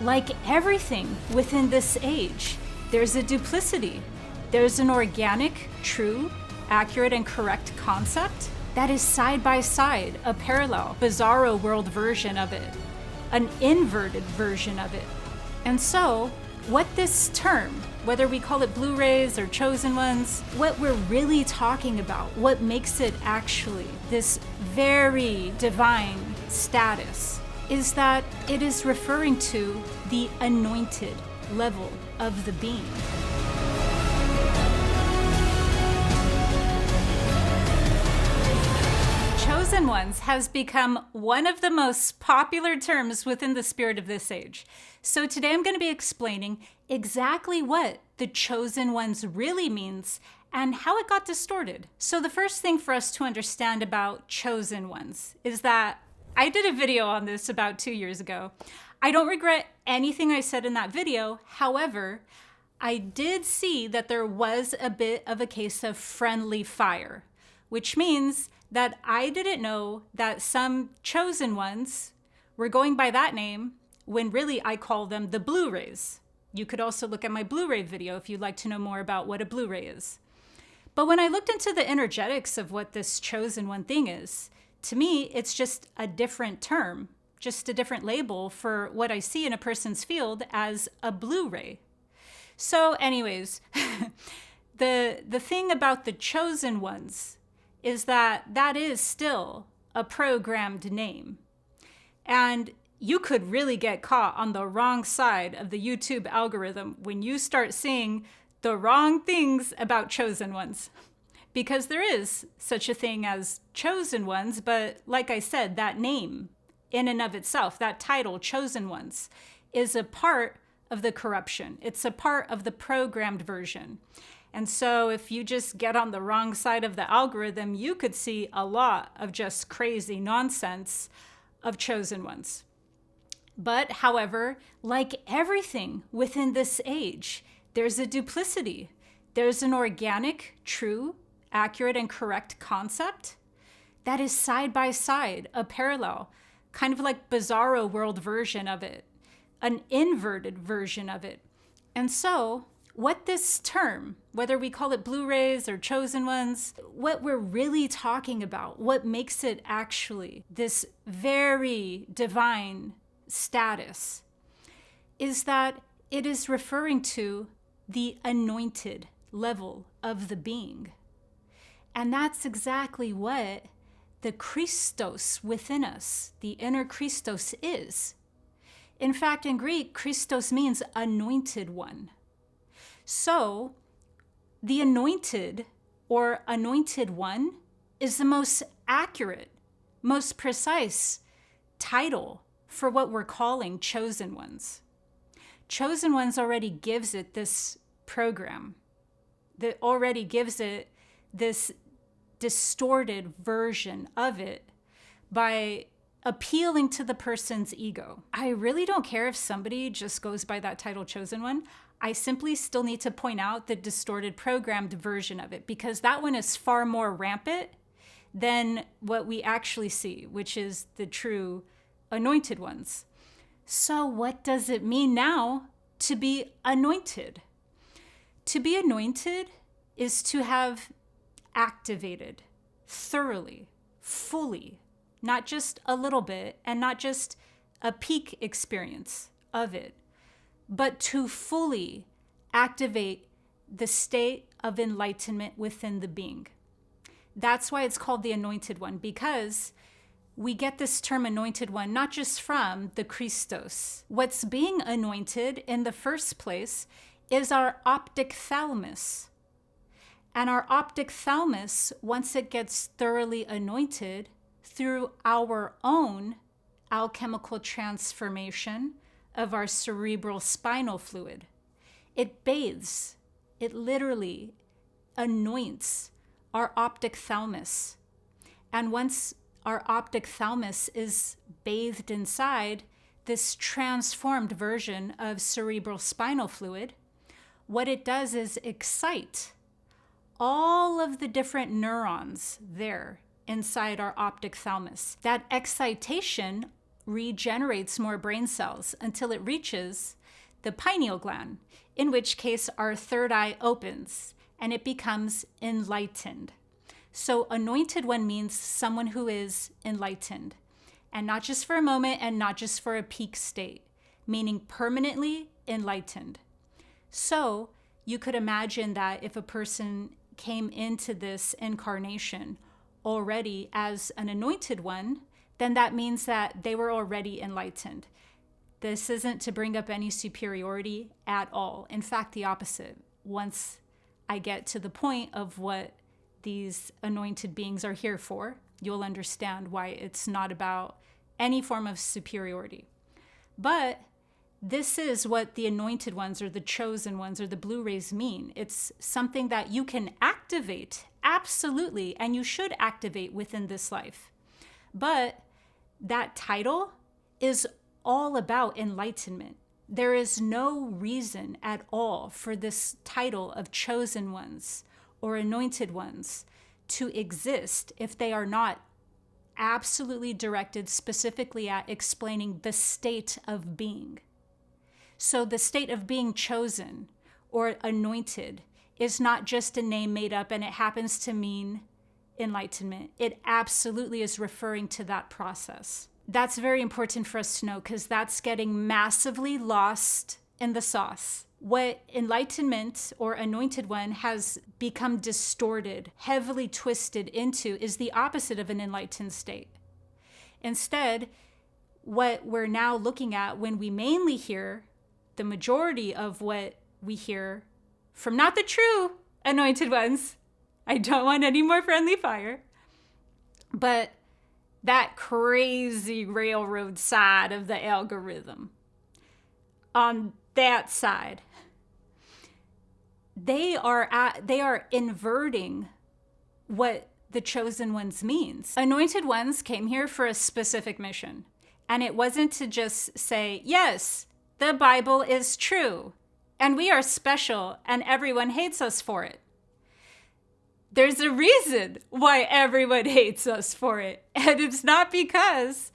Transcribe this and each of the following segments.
Like everything within this age, there's a duplicity. There's an organic, true, accurate, and correct concept that is side by side, a parallel, bizarro world version of it, an inverted version of it. And so, what this term, whether we call it Blu-rays or chosen ones, what we're really talking about, what makes it actually this very divine status, is that it is referring to the anointed level of the being. Chosen ones has become one of the most popular terms within the spirit of this age. So today I'm going to be explaining exactly what the chosen ones really means and how it got distorted. So the first thing for us to understand about chosen ones is that I did a video on this about 2 years ago. I don't regret anything I said in that video. However, I did see that there was a bit of a case of friendly fire, which means that I didn't know that some chosen ones were going by that name when really I call them the Blu-rays. You could also look at my Blu-ray video if you'd like to know more about what a Blu-ray is. But when I looked into the energetics of what this chosen one thing is, to me, it's just a different term, just a different label for what I see in a person's field as a Blu-ray. So anyways, the thing about the chosen ones is that that is still a programmed name. And you could really get caught on the wrong side of the YouTube algorithm when you start seeing the wrong things about chosen ones. Because there is such a thing as chosen ones, but like I said, that name in and of itself, that title, chosen ones, is a part of the corruption. It's a part of the programmed version. And so if you just get on the wrong side of the algorithm, you could see a lot of just crazy nonsense of chosen ones. But however, like everything within this age, there's a duplicity. There's an organic, true, accurate, and correct concept that is side by side, a parallel, kind of like bizarro world version of it, an inverted version of it. And so what this term, whether we call it Blu-rays or chosen ones, what we're really talking about, what makes it actually this very divine status, is that it is referring to the anointed level of the being. And that's exactly what the Christos within us, the inner Christos, is. In fact, in Greek, Christos means anointed one. So, the anointed or anointed one is the most accurate, most precise title for what we're calling chosen ones. Chosen ones already gives it this program, that already gives it this distorted version of it by appealing to the person's ego. I really don't care if somebody just goes by that title, chosen one. I simply still need to point out the distorted programmed version of it, because that one is far more rampant than what we actually see, which is the true anointed ones. So what does it mean now to be anointed? To be anointed is to have activated thoroughly, fully, not just a little bit and not just a peak experience of it, but to fully activate the state of enlightenment within the being. That's why it's called the anointed one, because we get this term anointed one not just from the Christos. What's being anointed in the first place is our optic thalamus. And our optic thalamus, once it gets thoroughly anointed through our own alchemical transformation of our cerebral spinal fluid, it bathes, it literally anoints our optic thalamus. And once our optic thalamus is bathed inside this transformed version of cerebral spinal fluid, what it does is excite all of the different neurons there inside our optic thalamus. That excitation regenerates more brain cells until it reaches the pineal gland, in which case our third eye opens and it becomes enlightened. So anointed one means someone who is enlightened, and not just for a moment and not just for a peak state, meaning permanently enlightened. So you could imagine that if a person came into this incarnation already as an anointed one, then that means that they were already enlightened. This isn't to bring up any superiority at all. In fact, the opposite. Once I get to the point of what these anointed beings are here for, you'll understand why it's not about any form of superiority. But this is what the anointed ones or the chosen ones or the Blu-rays mean. It's something that you can activate, absolutely, and you should activate within this life. But that title is all about enlightenment. There is no reason at all for this title of chosen ones or anointed ones to exist if they are not absolutely directed specifically at explaining the state of being. So the state of being chosen or anointed is not just a name made up and it happens to mean enlightenment. It absolutely is referring to that process. That's very important for us to know because that's getting massively lost in the sauce. What enlightenment or anointed one has become distorted, heavily twisted into is the opposite of an enlightened state. Instead, what we're now looking at when we mainly hear the majority of what we hear from not the true anointed ones, I don't want any more friendly fire, but that crazy railroad side of the algorithm, on that side, they are inverting what the chosen ones means. Anointed ones came here for a specific mission, and it wasn't to just say, yes, the Bible is true, and we are special, and everyone hates us for it. There's a reason why everyone hates us for it, and it's not because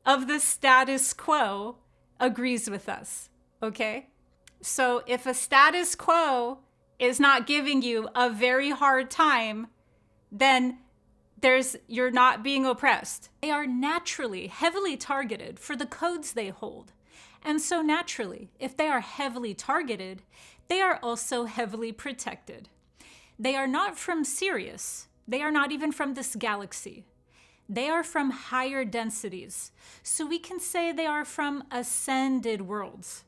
of the status quo agrees with us, okay? So if a status quo is not giving you a very hard time, then you're not being oppressed. They are naturally heavily targeted for the codes they hold. And so naturally, if they are heavily targeted, they are also heavily protected. They are not from Sirius. They are not even from this galaxy. They are from higher densities. So we can say they are from ascended worlds.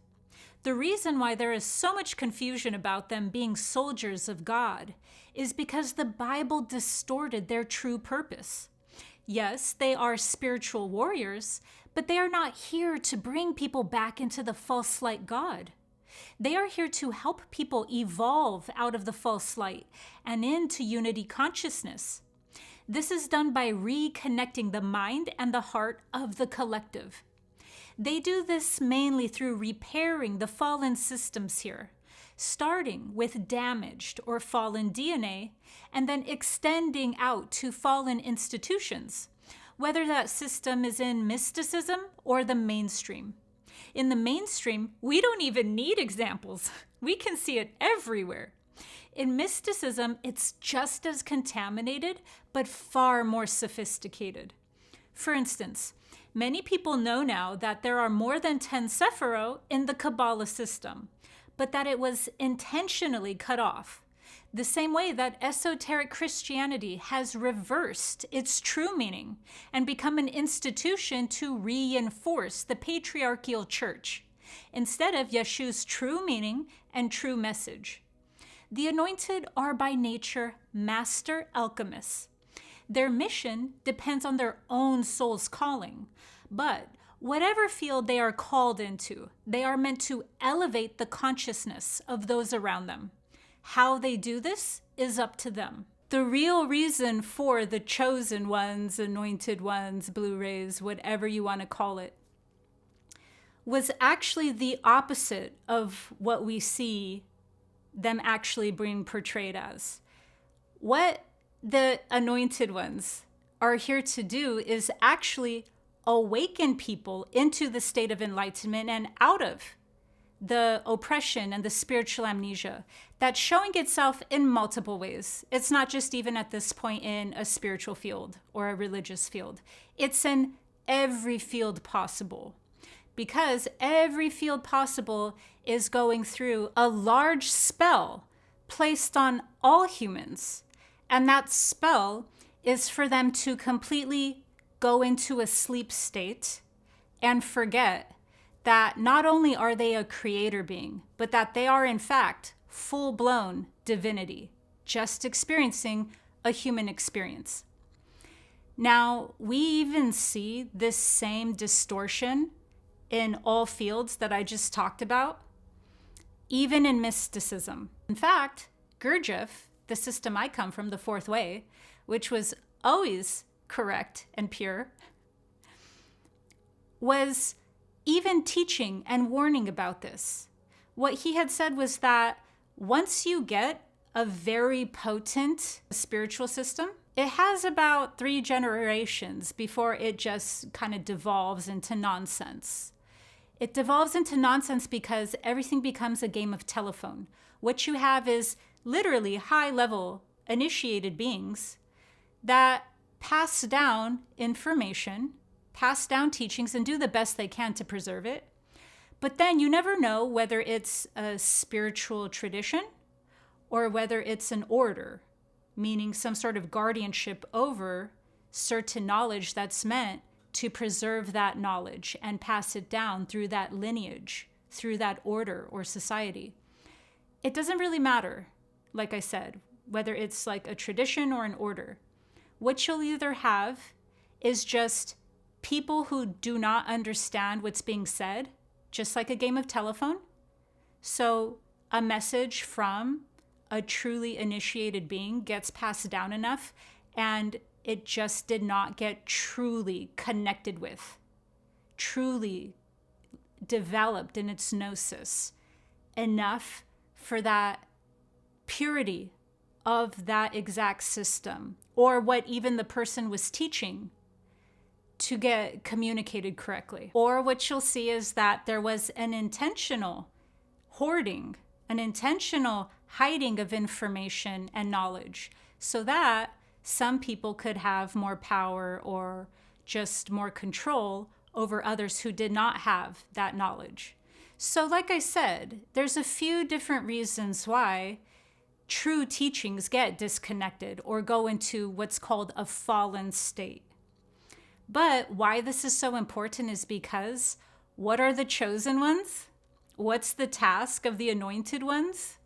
The reason why there is so much confusion about them being soldiers of God is because the Bible distorted their true purpose. Yes, they are spiritual warriors, but they are not here to bring people back into the false light God. They are here to help people evolve out of the false light and into unity consciousness. This is done by reconnecting the mind and the heart of the collective. They do this mainly through repairing the fallen systems here, starting with damaged or fallen DNA, and then extending out to fallen institutions, whether that system is in mysticism or the mainstream. In the mainstream, we don't even need examples. We can see it everywhere. In mysticism, it's just as contaminated, but far more sophisticated. For instance, many people know now that there are more than 10 Sephirot in the Kabbalah system, but that it was intentionally cut off. The same way that esoteric Christianity has reversed its true meaning and become an institution to reinforce the patriarchal church, instead of Yeshua's true meaning and true message. The anointed are by nature master alchemists. Their mission depends on their own soul's calling, but whatever field they are called into, they are meant to elevate the consciousness of those around them. How they do this is up to them. The real reason for the chosen ones, anointed ones, Blu-rays, whatever you want to call it, was actually the opposite of what we see them actually being portrayed as. What the anointed ones are here to do is actually awaken people into the state of enlightenment and out of the oppression and the spiritual amnesia that's showing itself in multiple ways. It's not just even at this point in a spiritual field or a religious field. It's in every field possible, because every field possible is going through a large spell placed on all humans. And that spell is for them to completely go into a sleep state and forget that not only are they a creator being, but that they are in fact full-blown divinity, just experiencing a human experience. Now, we even see this same distortion in all fields that I just talked about, even in mysticism. In fact, Gurdjieff, the system I come from, the fourth way, which was always correct and pure, was even teaching and warning about this. What he had said was that once you get a very potent spiritual system, it has about 3 generations before it just kind of devolves into nonsense. It devolves into nonsense because everything becomes a game of telephone. What you have is literally high-level initiated beings that pass down information, pass down teachings, and do the best they can to preserve it. But then you never know whether it's a spiritual tradition or whether it's an order, meaning some sort of guardianship over certain knowledge that's meant to preserve that knowledge and pass it down through that lineage, through that order or society. It doesn't really matter, like I said, whether it's like a tradition or an order. What you'll either have is just people who do not understand what's being said, just like a game of telephone. So a message from a truly initiated being gets passed down enough, and it just did not get truly connected with, truly developed in its gnosis enough for that purity of that exact system, or what even the person was teaching, to get communicated correctly. Or what you'll see is that there was an intentional hoarding, an intentional hiding of information and knowledge, so that some people could have more power or just more control over others who did not have that knowledge. So like I said, there's a few different reasons why true teachings get disconnected or go into what's called a fallen state. But why this is so important is because what are the chosen ones? What's the task of the anointed ones?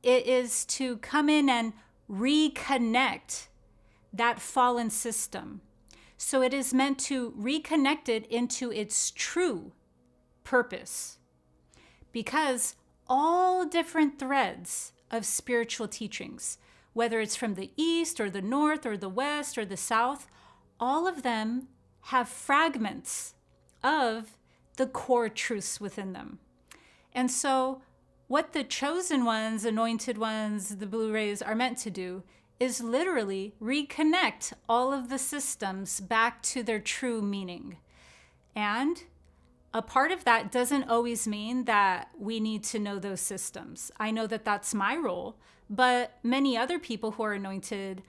It is to come in and reconnect that fallen system. So it is meant to reconnect it into its true purpose. Because all different threads of spiritual teachings, whether it's from the east or the north or the west or the south, all of them have fragments of the core truths within them. And so what the chosen ones, anointed ones, the Blu-rays are meant to do is literally reconnect all of the systems back to their true meaning. And a part of that doesn't always mean that we need to know those systems. I know that that's my role, but many other people who are anointed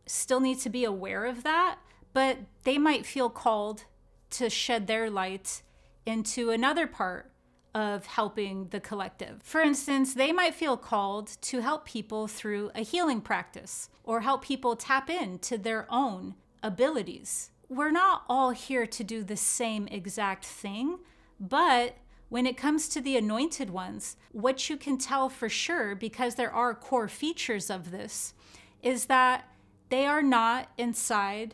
still need to be aware of that, but they might feel called to shed their light into another part of helping the collective. For instance, they might feel called to help people through a healing practice or help people tap into their own abilities. We're not all here to do the same exact thing, but when it comes to the anointed ones, what you can tell for sure, because there are core features of this, is that they are not inside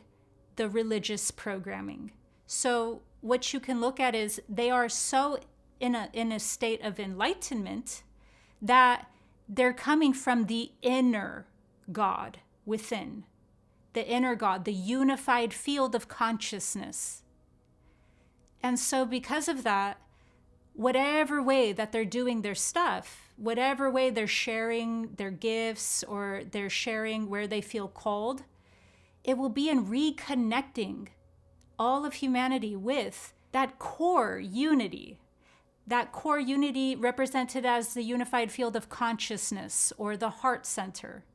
the religious programming. So what you can look at is they are so in a state of enlightenment that they're coming from the inner God within, the inner God, the unified field of consciousness. And so because of that, whatever way that they're doing their stuff, whatever way they're sharing their gifts or they're sharing where they feel called, it will be in reconnecting all of humanity with that core unity. That core unity represented as the unified field of consciousness or the heart center.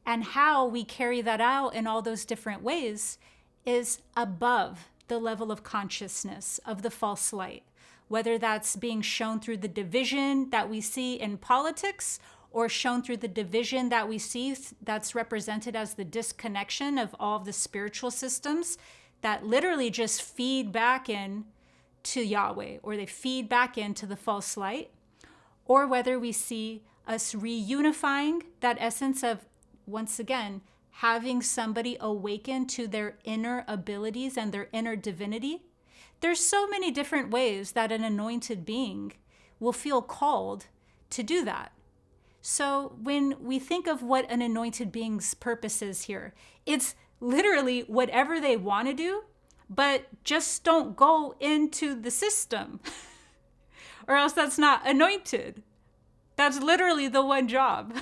And how we carry that out in all those different ways is above the level of consciousness of the false light, whether that's being shown through the division that we see in politics or shown through the division that we see that's represented as the disconnection of all of the spiritual systems that literally just feed back in to Yahweh, or they feed back into the false light, or whether we see us reunifying that essence of, once again, having somebody awaken to their inner abilities and their inner divinity. There's so many different ways that an anointed being will feel called to do that. So when we think of what an anointed being's purpose is here, it's literally whatever they want to do, but just don't go into the system or else that's not anointed. That's literally the one job.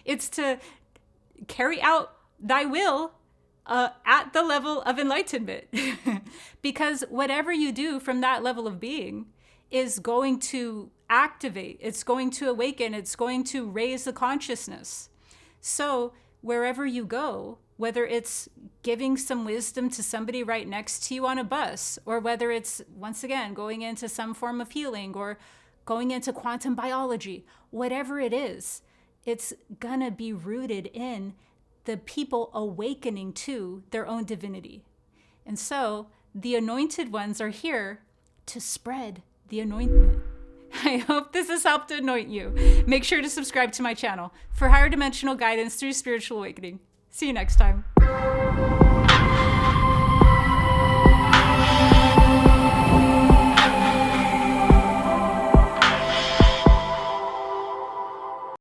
It's to carry out thy will at the level of enlightenment. Because whatever you do from that level of being is going to activate, it's going to awaken, it's going to raise the consciousness. So wherever you go, whether it's giving some wisdom to somebody right next to you on a bus, or whether it's, once again, going into some form of healing or going into quantum biology, whatever it is, it's gonna be rooted in the people awakening to their own divinity. And so the anointed ones are here to spread the anointment. I hope this has helped to anoint you. Make sure to subscribe to my channel for higher dimensional guidance through spiritual awakening. See you next time.